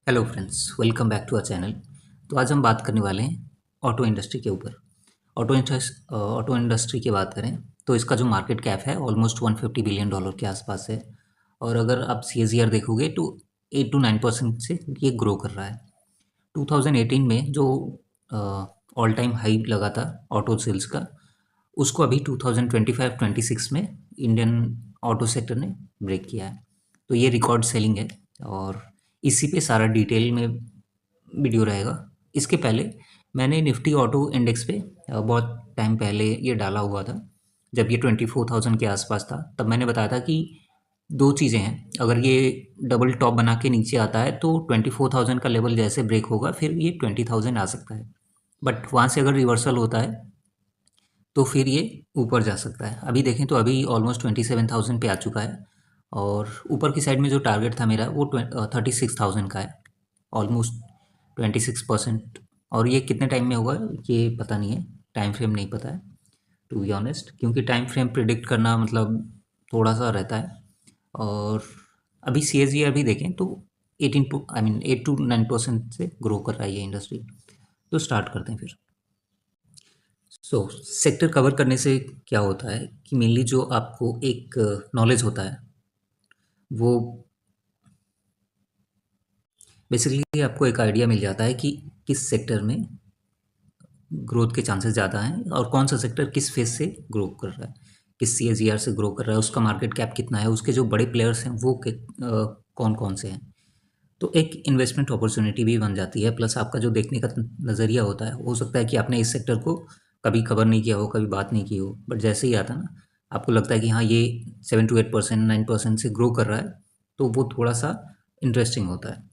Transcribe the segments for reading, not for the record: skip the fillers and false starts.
Hello friends, welcome back to our channel. तो आज हम बात करने वाले हैं ऑटो इंडस्ट्री के ऊपर। ऑटो इंडस्ट्री की बात करें तो इसका जो मार्केट कैप है ऑलमोस्ट $150 बिलियन के आसपास है। और अगर आप CAGR देखोगे तो 8 to 9% से ये ग्रो कर रहा है। 2018 में जो ऑल टाइम हाई लगा था ऑटो सेल्स का, उसको अभी 2025-26 में इंडियन ऑटो सेक्टर ने ब्रेक किया है। तो ये रिकॉर्ड सेलिंग है और इसी पे सारा डिटेल में वीडियो रहेगा। इसके पहले मैंने निफ्टी ऑटो इंडेक्स पे बहुत टाइम पहले ये डाला हुआ था, जब ये 24,000 के आसपास था। तब मैंने बताया था कि दो चीज़ें हैं, अगर ये डबल टॉप बना के नीचे आता है तो 24,000 का लेवल जैसे ब्रेक होगा फिर ये 20,000 आ सकता है। बट वहाँ से अगर रिवर्सल होता है तो फिर ये ऊपर जा सकता है। अभी देखें तो अभी ऑलमोस्ट 27,000 पे आ चुका है और ऊपर की साइड में जो टारगेट था मेरा वो 36,000 का है, ऑलमोस्ट 26%। और ये कितने टाइम में होगा ये पता नहीं है, टाइम फ्रेम नहीं पता है टू बी ऑनेस्ट, क्योंकि टाइम फ्रेम प्रिडिक्ट करना मतलब थोड़ा सा रहता है। और अभी CAGR भी देखें तो 8 to 9% से ग्रो कर रहा है ये इंडस्ट्री। तो स्टार्ट करते हैं फिर। सेक्टर कवर करने से क्या होता है कि मेनली जो आपको एक नॉलेज होता है वो बेसिकली आपको एक आइडिया मिल जाता है कि किस सेक्टर में ग्रोथ के चांसेस ज़्यादा हैं और कौन सा सेक्टर किस फेज से ग्रो कर रहा है, किस CAGR से ग्रो कर रहा है, उसका मार्केट कैप कितना है, उसके जो बड़े प्लेयर्स हैं वो कौन कौन से हैं। तो एक इन्वेस्टमेंट अपॉर्चुनिटी भी बन जाती है। प्लस आपका जो देखने का नज़रिया होता है, हो सकता है कि आपने इस सेक्टर को कभी कवर नहीं किया हो, कभी बात नहीं की हो, बट जैसे ही आता ना आपको लगता है कि हाँ ये 7 to 8%, 9% से ग्रो कर रहा है, तो वो थोड़ा सा इंटरेस्टिंग होता है।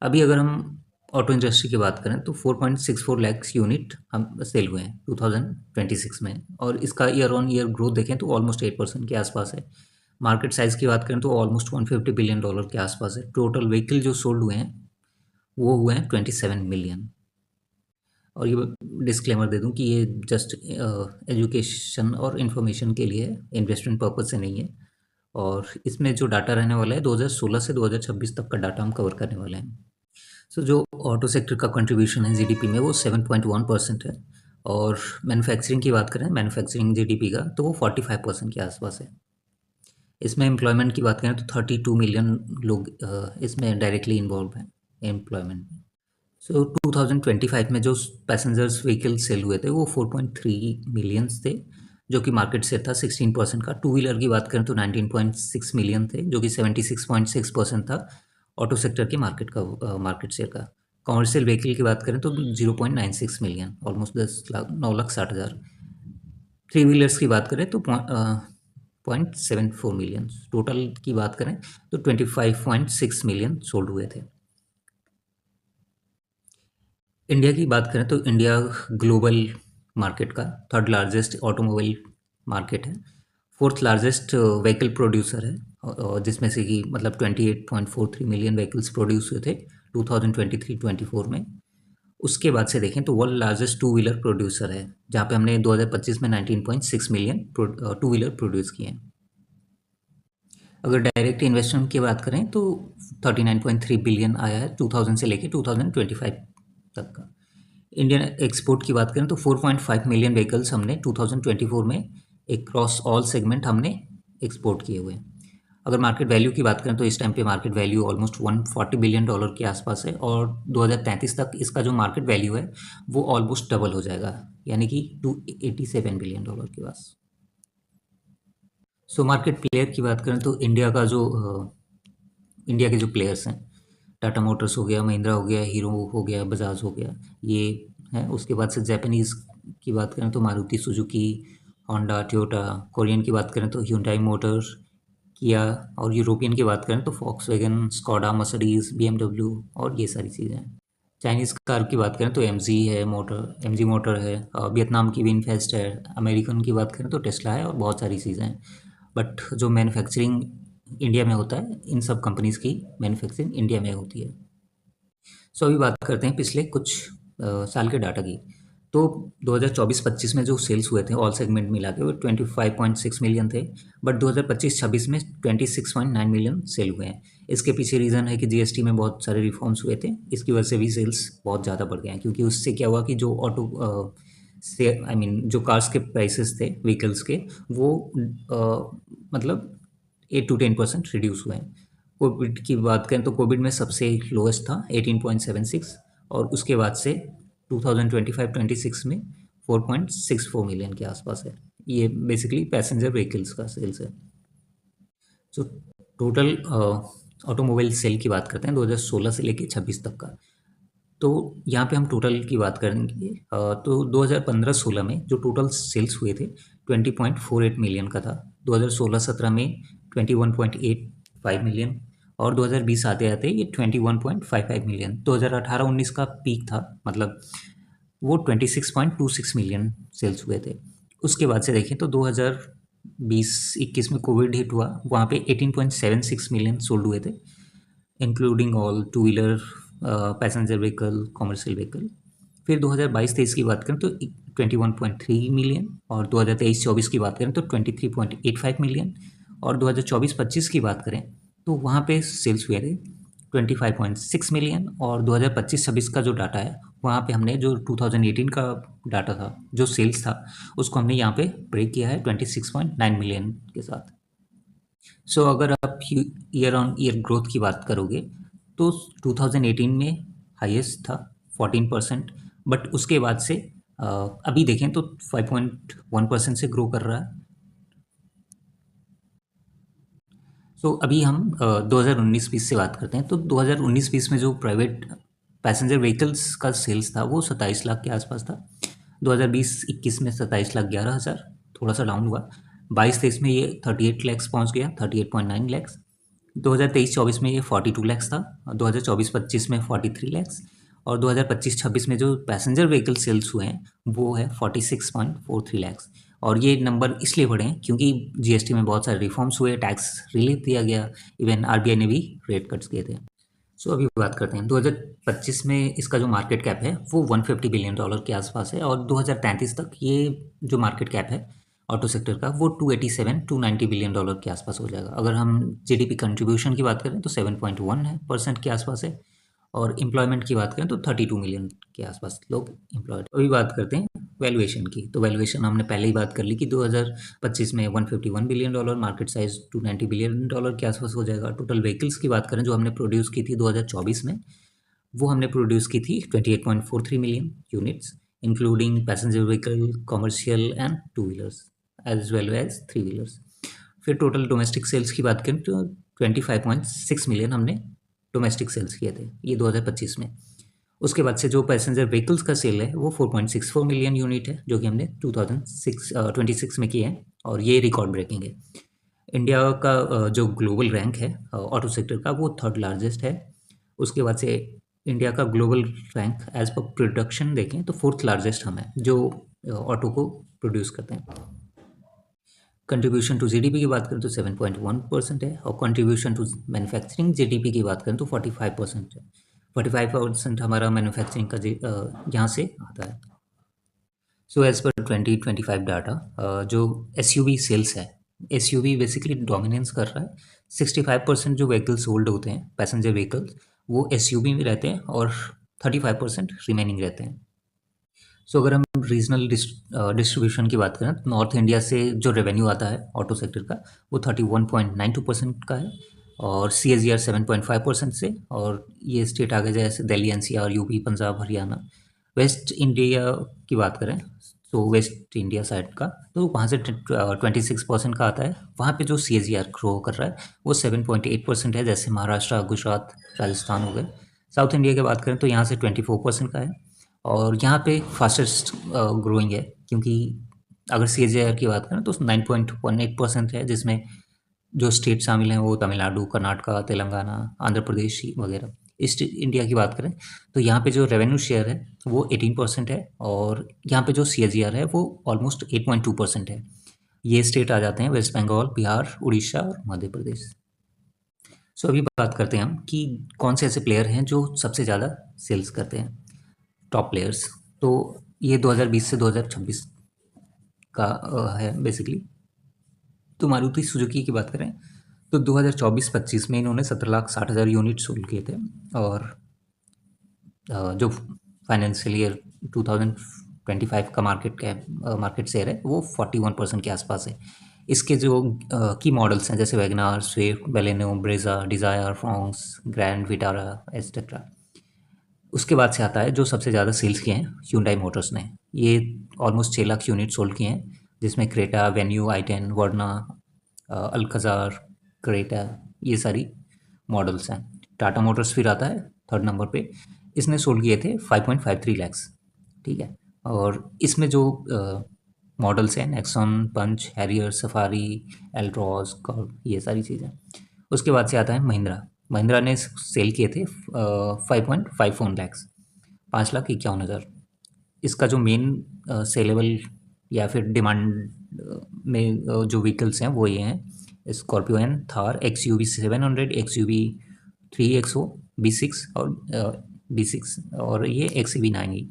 अभी अगर हम ऑटो इंडस्ट्री की बात करें तो 4.64 लैक्स यूनिट हम सेल हुए हैं 2026 में, और इसका ईयर ऑन ईयर ग्रोथ देखें तो ऑलमोस्ट 8% के आसपास है। मार्केट साइज़ की बात करें तो ऑलमोस्ट $150 बिलियन के आसपास है। टोटल व्हीकल जो सोल्ड हुए हैं वो हुए हैं 27 मिलियन। और ये डिस्क्लेमर दे दूं कि ये जस्ट एजुकेशन और इन्फॉर्मेशन के लिए है, इन्वेस्टमेंट पर्पज से नहीं है। और इसमें जो डाटा रहने वाला है 2016 से 2026 तक का डाटा हम कवर करने वाले हैं। जो ऑटो सेक्टर का कंट्रीब्यूशन है GDP में वो 7.1% है। और मैन्युफैक्चरिंग की बात करें, मैन्युफैक्चरिंग GDP का, तो वो 45% के आसपास है। इसमें एम्प्लॉयमेंट की बात करें तो 32 मिलियन लोग इसमें डायरेक्टली इन्वॉल्व हैं एम्प्लॉयमेंट में। 2025 में जो पैसेंजर्स व्हीकल सेल हुए थे वो 4.3 मिलियंस थे, जो कि मार्केट शेयर था 16% का। टू व्हीलर की बात करें तो 19.6 मिलियन थे, जो कि 76.6% था ऑटो सेक्टर के मार्केट शेयर का। कॉमर्शियल व्हीकल की बात करें तो 0.96 million, almost 10 lakh 9,60,000। Three wheelers की बात करें तो 0.74 मिलियन। टोटल की बात करें तो 25.6 मिलियन सोल्ड हुए थे। इंडिया की बात करें तो इंडिया ग्लोबल मार्केट का थर्ड लार्जेस्ट ऑटोमोबाइल मार्केट है, फोर्थ लार्जेस्ट व्हीकल प्रोड्यूसर है, और जिसमें से कि मतलब 28.43 मिलियन व्हीकल्स प्रोड्यूस हुए थे 2023-24 में। उसके बाद से देखें तो world largest two wheeler producer है, जहाँ पे हमने 2025 में 19.6 मिलियन टू व्हीलर प्रोड्यूस किए हैं। अगर डायरेक्ट इन्वेस्टमेंट की बात करें तो 39.3 बिलियन आया है 2000 से लेके 2025 तक का। इंडियन एक्सपोर्ट की बात करें तो 4.5 मिलियन व्हीकल्स हमने 2024 में एक क्रॉस ऑल सेगमेंट हमने एक्सपोर्ट किए हुए हैं। अगर मार्केट वैल्यू की बात करें तो इस टाइम पे मार्केट वैल्यू ऑलमोस्ट $140 बिलियन के आसपास है, और 2033 तक इसका जो मार्केट वैल्यू है वो ऑलमोस्ट डबल हो जाएगा, यानी कि $287 बिलियन के पास। मार्केट प्लेयर की बात करें तो इंडिया के जो प्लेयर्स हैं, टाटा मोटर्स हो गया, महिंद्रा हो गया, हीरो हो गया, बजाज हो गया, ये हैं। उसके बाद से जापानीज़ की बात करें तो Maruti Suzuki, Honda, Toyota. Korean की बात करें तो ह्यूंडई मोटर्स, किया। और यूरोपियन की बात करें तो फॉक्सवैगन, स्कोडा, मर्सिडीज, BMW और ये सारी चीज़ें हैं। चाइनीज़ कार की बात करें तो एम जी मोटर है, वियतनाम की विनफेस्ट है। अमेरिकन की बात करें तो टेस्ला है और बहुत सारी चीज़ें हैं। बट जो मैन्युफैक्चरिंग इंडिया में होता है, इन सब कंपनीज़ की मैन्युफैक्चरिंग इंडिया में होती है। अभी बात करते हैं पिछले कुछ साल के डाटा की। तो 2024-25 में जो सेल्स हुए थे ऑल सेगमेंट मिला के वो 25.6 मिलियन थे, बट 2025-26 में 26.9 मिलियन सेल हुए हैं। इसके पीछे रीज़न है कि जीएसटी में बहुत सारे रिफॉर्म्स हुए थे, इसकी वजह से भी सेल्स बहुत ज़्यादा बढ़ गए हैं, क्योंकि उससे क्या हुआ कि जो ऑटो से आई मीन जो कार्स के प्राइसेस थे व्हीकल्स के, वो मतलब 8 to 10% रिड्यूस हुए हैं। कोविड की बात करें तो कोविड में सबसे लोएस्ट था 18.76, और उसके बाद से 2025-26 में 4.64 मिलियन के आसपास है। ये बेसिकली पैसेंजर व्हीकल्स का सेल्स है। सो टोटल ऑटोमोबाइल सेल की बात करते हैं 2016 से लेके 26 तक का। तो यहाँ पे हम टोटल की बात करेंगे, तो 2015-16 में जो टोटल सेल्स हुए थे 20.48 मिलियन का था, 2016-17 में 21.85 मिलियन, और 2020 आते आते ये 21.55 मिलियन। 2018-19 का पीक था, मतलब वो 26.26 मिलियन सेल्स हुए थे। उसके बाद से देखें तो 2020-21 में कोविड हिट हुआ, वहाँ पे 18.76 मिलियन सोल्ड हुए थे, including all two wheeler, passenger vehicle, commercial vehicle. फिर 2022-23 की बात करें तो 21.3 मिलियन, और 2023-24 की बात करें तो 23.85 मिलियन, और 2024-25 की बात करें तो वहाँ पे सेल्स हुए थे 25.6 मिलियन, और 2025-26 का जो डाटा है वहाँ पे हमने जो 2018 का डाटा था, जो सेल्स था, उसको हमने यहाँ पे ब्रेक किया है 26.9 मिलियन के साथ। सो अगर आप ईयर ऑन ईयर ग्रोथ की बात करोगे तो 2018 में हाईएस्ट था 14%, बट उसके बाद से अभी देखें तो 5.1% से ग्रो कर रहा है। सो अभी हम 2019-20 से बात करते हैं, तो 2019-20 में जो प्राइवेट पैसेंजर व्हीकल्स का सेल्स था वो 27 लाख के आसपास था। 2020-21 में 27,11,000, थोड़ा सा डाउन हुआ। 22-23 में ये 38 लैक्स पहुंच गया, 38.9 लैक्स। 2023-24 में ये 42 लैक्स था, 2024-25 में 43 लैक्स, और 2025-26 में जो पैसेंजर व्हीकल सेल्स हुए हैं वो है 46.43 लैक्स। और ये नंबर इसलिए बढ़े हैं क्योंकि जीएसटी में बहुत सारे रिफॉर्म्स हुए, टैक्स रिलीफ दिया गया, इवन आरबीआई ने भी रेट कट्स किए थे। सो अभी बात करते हैं 2025 में इसका जो मार्केट कैप है वो $150 बिलियन के आसपास है, और 2033 तक ये जो मार्केट कैप है ऑटो सेक्टर का वो 287-290 बिलियन डॉलर के आसपास हो जाएगा। अगर हम जीडीपी कंट्रीब्यूशन की बात करें तो 7.1% के आसपास है, और एम्प्लॉयमेंट की बात करें तो 32 मिलियन के आसपास लोग एम्प्लॉयड। अभी बात करते हैं वैल्यूएशन की, तो वैल्यूएशन हमने पहले ही बात कर ली कि 2025 में $151 बिलियन, मार्केट साइज $290 बिलियन के आसपास हो जाएगा। टोटल व्हीकल्स की बात करें जो हमने प्रोड्यूस की थी 2024 में, वो हमने प्रोड्यूस की थी 28.43 million units, including passenger vehicle, commercial and two wheelers as well as three wheelers. फिर टोटल डोमेस्टिक सेल्स की बात करें तो 25.6 मिलियन हमने डोमेस्टिक सेल्स किए थे ये 2025 में। उसके बाद से जो पैसेंजर व्हीकल्स का सेल है वो 4.64 मिलियन यूनिट है, जो कि हमने 2026 में किए हैं, और ये रिकॉर्ड ब्रेकिंग है। इंडिया का जो ग्लोबल रैंक है ऑटो सेक्टर का वो थर्ड लार्जेस्ट है। उसके बाद से इंडिया का global rank as per production देखें तो फोर्थ लार्जेस्ट हम है जो ऑटो को प्रोड्यूस करते हैं। कंट्रीब्यूशन टू जीडीपी की बात करें तो 7.1% है, और कंट्रीब्यूशन टू मैन्युफैक्चरिंग जीडीपी की बात करें तो 45% है। 45% हमारा मैन्युफैक्चरिंग का यहाँ से आता है। सो एज पर 2025 डाटा जो एसयूवी सेल्स है, एसयूवी बेसिकली डोमिनेंस कर रहा है। 65% जो व्हीकल्स सोल्ड होते हैं पैसेंजर व्हीकल्स वो एसयूवी में रहते हैं, और 35% रिमेनिंग रहते हैं। सो अगर हम रीजनल डिस्ट्रीब्यूशन की बात करें तो नॉर्थ इंडिया से जो रेवेन्यू आता है ऑटो सेक्टर का वो 31.92% का है, और CAGR 7.5% से, और ये स्टेट आगे जैसे Delhi, NCR, UP, Punjab, Haryana. Waste India की बात करें तो वेस्ट इंडिया साइड का तो वहाँ से 26% का आता है। वहाँ पे जो CAGR ग्रो कर रहा है वो 7.8% है, जैसे महाराष्ट्र, गुजरात, राजस्थान हो गए। साउथ इंडिया की बात करें तो यहाँ से 24% का है, और यहाँ पे फास्टेस्ट ग्रोइंग है, क्योंकि अगर CAGR की बात करें तो 9.18% है, जिसमें जो स्टेट शामिल हैं वो तमिलनाडु, कर्नाटका, तेलंगाना, आंध्र प्रदेश वगैरह। ईस्ट इंडिया की बात करें तो यहाँ पे जो रेवेन्यू शेयर है वो 18% है, और यहाँ पे जो CAGR है वो ऑलमोस्ट 8.2% है। ये स्टेट आ जाते हैं वेस्ट बंगाल, बिहार, उड़ीसा और मध्य प्रदेश। सो अभी बात करते हैं हम कि कौन से ऐसे प्लेयर हैं जो सबसे ज़्यादा सेल्स करते हैं, टॉप प्लेयर्स। तो ये 2020 से 2026 का है बेसिकली। तो मारुति सुजुकी की बात करें तो 2024-25 में इन्होंने 17,60,000 यूनिट सोल्ड किए थे। और जो फाइनेंशियल ईयर 2025 का मार्केट शेयर है वो 41% के आसपास है। इसके जो की मॉडल्स हैं जैसे WagonR, Swift, Baleno, Brezza, Dzire, Fronx, Grand Vitara etcetera. उसके बाद से आता है जो सबसे ज़्यादा सेल्स किए हैं Hyundai मोटर्स ने। ये ऑलमोस्ट 6 लाख यूनिट सोल्ड किए हैं, जिसमें क्रेटा, वेन्यू, i10, वर्ना, अल्काजार, क्रेटा, ये सारी मॉडल्स हैं। टाटा मोटर्स फिर आता है थर्ड नंबर पे। इसने सोल्ड किए थे 5.53 लैक्स। ठीक है। और इसमें जो मॉडल्स हैं नेक्सॉन, पंच, हैरियर, सफारी, एल्ट्रॉस, ये सारी चीज़ें। उसके बाद से आता है महिंद्रा। महिंद्रा ने सेल किए थे 5.51 लैक्स, 5,51,000। इसका जो मेन सेलेबल या फिर डिमांड में जो व्हीकल्स हैं वो ये हैं Scorpio, Thar, XUV 700, XUV 3XO, B6 और B6 और ये XEV9E।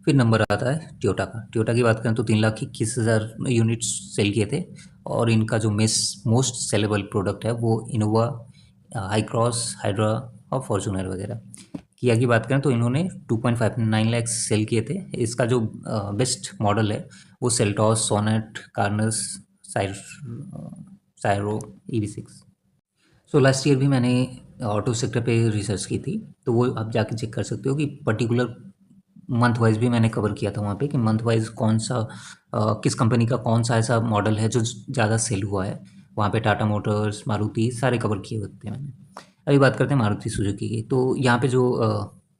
फिर नंबर आता है टोयोटा का। टोयोटा की बात करें तो 3,21,000 यूनिट्स सेल किए थे। और इनका जो मोस्ट सेलेबल प्रोडक्ट है वो इनोवा, हाई क्रॉस, हाइड्रा और फॉर्चूनर वगैरह। किया की बात करें तो इन्होंने 2.59 लैक्स सेल किए थे। इसका जो बेस्ट मॉडल है वो Seltos, Sonet, Carens, Syros EV6। So last year भी मैंने ऑटो सेक्टर पे रिसर्च की थी, तो वो आप जाके चेक कर सकते हो कि पर्टिकुलर मंथ वाइज भी मैंने कवर किया था वहाँ पे कि मंथ वाइज कौन सा किस कंपनी का कौन सा ऐसा मॉडल है जो ज़्यादा सेल हुआ है। वहाँ पे टाटा मोटर्स, मारुति सारे कवर किए होते हैं मैंने। अभी बात करते हैं मारुति सुजुकी की। तो यहाँ पे जो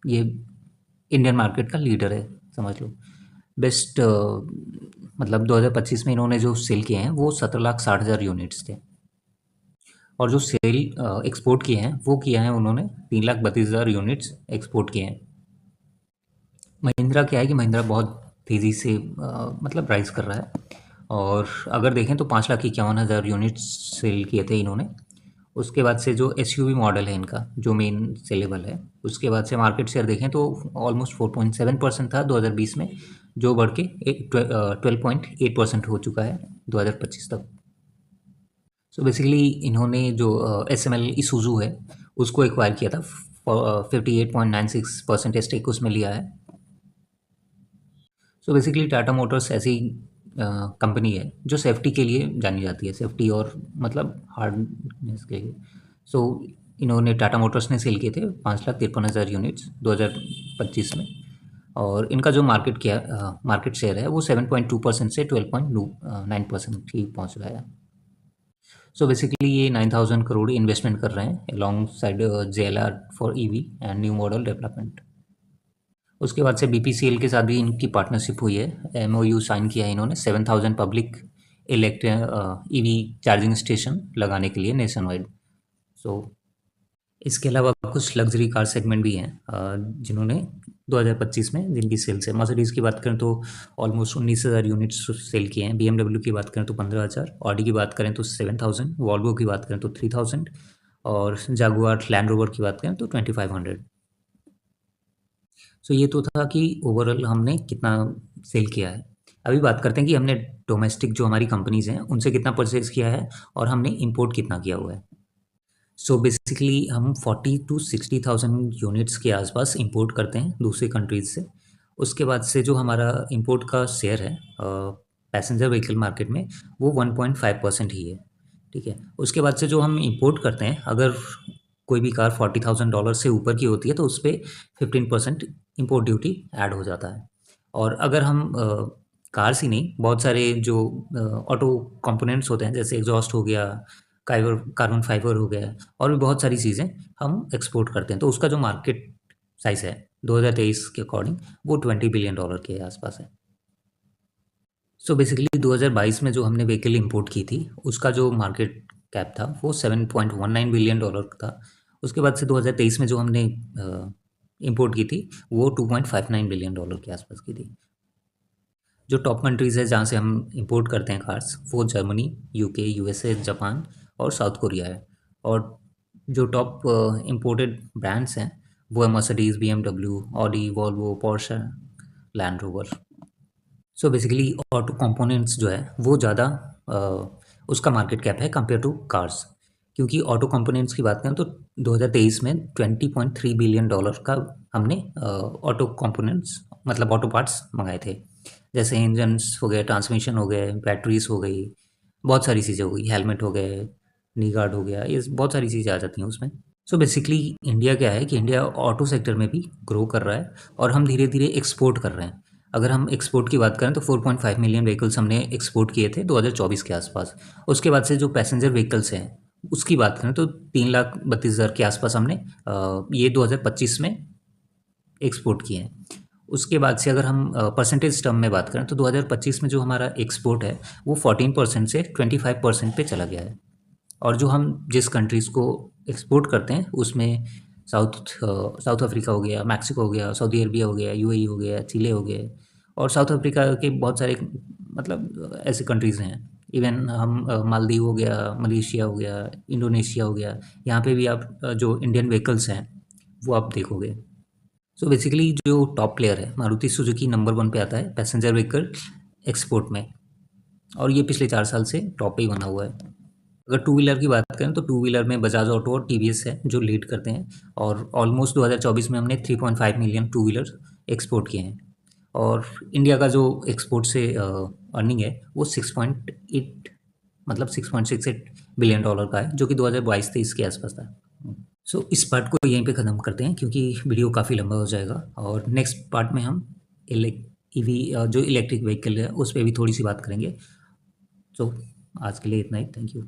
ये इंडियन मार्केट का लीडर है समझ लो। बेस्ट मतलब 2025 में इन्होंने जो सेल किए हैं वो 17,60,000 यूनिट्स थे। और जो सेल एक्सपोर्ट किए हैं वो किया है उन्होंने 3,32,000 यूनिट्स एक्सपोर्ट किए हैं। महिंद्रा क्या है कि महिंद्रा बहुत तेज़ी से मतलब राइज कर रहा है। और अगर देखें तो 5,51,000 यूनिट्स सेल किए थे इन्होंने। उसके बाद से जो SUV मॉडल है इनका जो मेन सेलेबल है, उसके बाद से मार्केट शेयर देखें तो ऑलमोस्ट 4.7% था 2020 में, जो बढ़ के 12.8% हो चुका है 2025 तक। सो बेसिकली इन्होंने जो SML इसूजू है उसको एक्वायर किया था, 58.96% स्टेक उसमें लिया है। सो बेसिकली टाटा मोटर्स ऐसी कंपनी है जो सेफ्टी के लिए जानी जाती है, सेफ्टी और मतलब हार्डनेस के लिए। सो इन्होंने टाटा मोटर्स ने सेल किए थे 5,53,000 यूनिट्स 2025 में। और इनका जो मार्केट शेयर है वो 7.2% से 12.9% ही पहुंच रहा है। सो बेसिकली ये 9,000 करोड़ इन्वेस्टमेंट कर रहे हैं along side JLR for EV and new model development. उसके बाद से BPCL के साथ भी इनकी पार्टनरशिप हुई है, MOU साइन किया है इन्होंने 7,000 public electric EV charging station लगाने के लिए नेशन वाइड। सो इसके अलावा कुछ लग्जरी कार सेगमेंट भी हैं जिन्होंने 2025 में जिनकी सेल्स है। मर्सिडीज़ की बात करें तो ऑलमोस्ट 19,000 यूनिट्स सेल किए हैं। BMW की बात करें तो 15,000, ऑडी की बात करें तो 7,000, वॉल्वो की बात करें तो 3,000 और जागुआर लैंड रोवर की बात करें तो 2,500। सो ये तो था कि ओवरऑल हमने कितना सेल किया है। अभी बात करते हैं कि हमने डोमेस्टिक जो हमारी कंपनीज़ हैं उनसे कितना परचेज़ किया है और हमने इंपोर्ट कितना किया हुआ है। सो बेसिकली हम 40,000 to 60,000 यूनिट्स के आसपास इंपोर्ट करते हैं दूसरी कंट्रीज से। उसके बाद से जो हमारा इंपोर्ट का शेयर है पैसेंजर व्हीकल मार्केट में वो 1.5% ही है। ठीक है। उसके बाद से जो हम इंपोर्ट करते हैं, अगर कोई भी कार $40,000 से ऊपर की होती है तो उस पर 15% इम्पोर्ट ड्यूटी ऐड हो जाता है। और अगर हम कार्स ही नहीं, बहुत सारे जो ऑटो कंपोनेंट्स होते हैं जैसे एग्जॉस्ट हो गया, कार्बन फाइबर हो गया और भी बहुत सारी चीज़ें हम एक्सपोर्ट करते हैं, तो उसका जो मार्केट साइज़ है 2023 के अकॉर्डिंग वो $20 बिलियन के आसपास है। सो बेसिकली 2022 में जो हमने व्हीकल इंपोर्ट की थी उसका जो मार्केट कैप था वो $7.19 बिलियन था। उसके बाद से 2023 में जो हमने इंपोर्ट की थी वो $2.59 बिलियन के आसपास की थी। जो टॉप कंट्रीज़ है जहाँ से हम इंपोर्ट करते हैं कार्स वो जर्मनी, UK, USA, जापान और साउथ कोरिया है। और जो टॉप इंपोर्टेड ब्रांड्स हैं वो है Mercedes, BMW, Audi, Volvo, Porsche, land rover. So basically auto components जो है वो ज़्यादा उसका मार्केट कैप है कंपेयर टू कार्स, क्योंकि ऑटो कंपोनेंट्स की बात करें तो 2023 में $20.3 बिलियन का हमने ऑटो कंपोनेंट्स मतलब ऑटो पार्ट्स मंगाए थे, जैसे इंजन्स हो गए, ट्रांसमिशन हो गए, बैटरीज हो गई, बहुत सारी चीज़ें हो गई, हेलमेट हो गए, नी गार्ड हो गया, ये बहुत सारी चीज़ें आ जाती हैं उसमें। सो बेसिकली इंडिया क्या है कि इंडिया ऑटो सेक्टर में भी ग्रो कर रहा है और हम धीरे धीरे एक्सपोर्ट कर रहे हैं। अगर हम एक्सपोर्ट की बात करें तो 4.5 मिलियन व्हीकल्स हमने एक्सपोर्ट किए थे 2024 के आसपास। उसके बाद से जो पैसेंजर व्हीकल्स हैं उसकी बात करें तो 3,32,000 के आसपास हमने ये 2025 में एक्सपोर्ट किए हैं। उसके बाद से अगर हम परसेंटेज टर्म में बात करें तो 2025 में जो हमारा एक्सपोर्ट है वो 14% से 25% पे चला गया है। और जो हम जिस कंट्रीज़ को एक्सपोर्ट करते हैं उसमें साउथ अफ्रीका हो गया, मैक्सिको हो गया, सऊदी अरबिया हो गया, यूएई हो गया, चिले हो गए, और साउथ अफ्रीका के बहुत सारे मतलब ऐसे कंट्रीज़ हैं। इवन हम मालदीव हो गया, मलेशिया हो गया, इंडोनेशिया हो गया, यहाँ पे भी आप जो इंडियन व्हीकल्स हैं वो आप देखोगे। सो बेसिकली जो टॉप प्लेयर है मारुति सुजुकी नंबर 1 पे आता है पैसेंजर व्हीकल एक्सपोर्ट में, और ये पिछले 4 साल से टॉप पे ही बना हुआ है। अगर टू व्हीलर की बात करें तो टू व्हीलर में बजाज ऑटो और टीवीएस है जो लीड करते हैं, और ऑलमोस्ट 2024 में हमने 3.5 मिलियन टू व्हीलर एक्सपोर्ट किए हैं। और इंडिया का जो एक्सपोर्ट से अर्निंग है वो 6.8 मतलब $6.68 बिलियन का है, जो कि 2022-23 के आसपास था। सो इस पार्ट को यहीं पे ख़त्म करते हैं क्योंकि वीडियो काफ़ी लंबा हो जाएगा, और नेक्स्ट पार्ट में हम ईवी जो इलेक्ट्रिक व्हीकल है उस पर भी थोड़ी सी बात करेंगे। सो आज के लिए इतना ही, थैंक यू।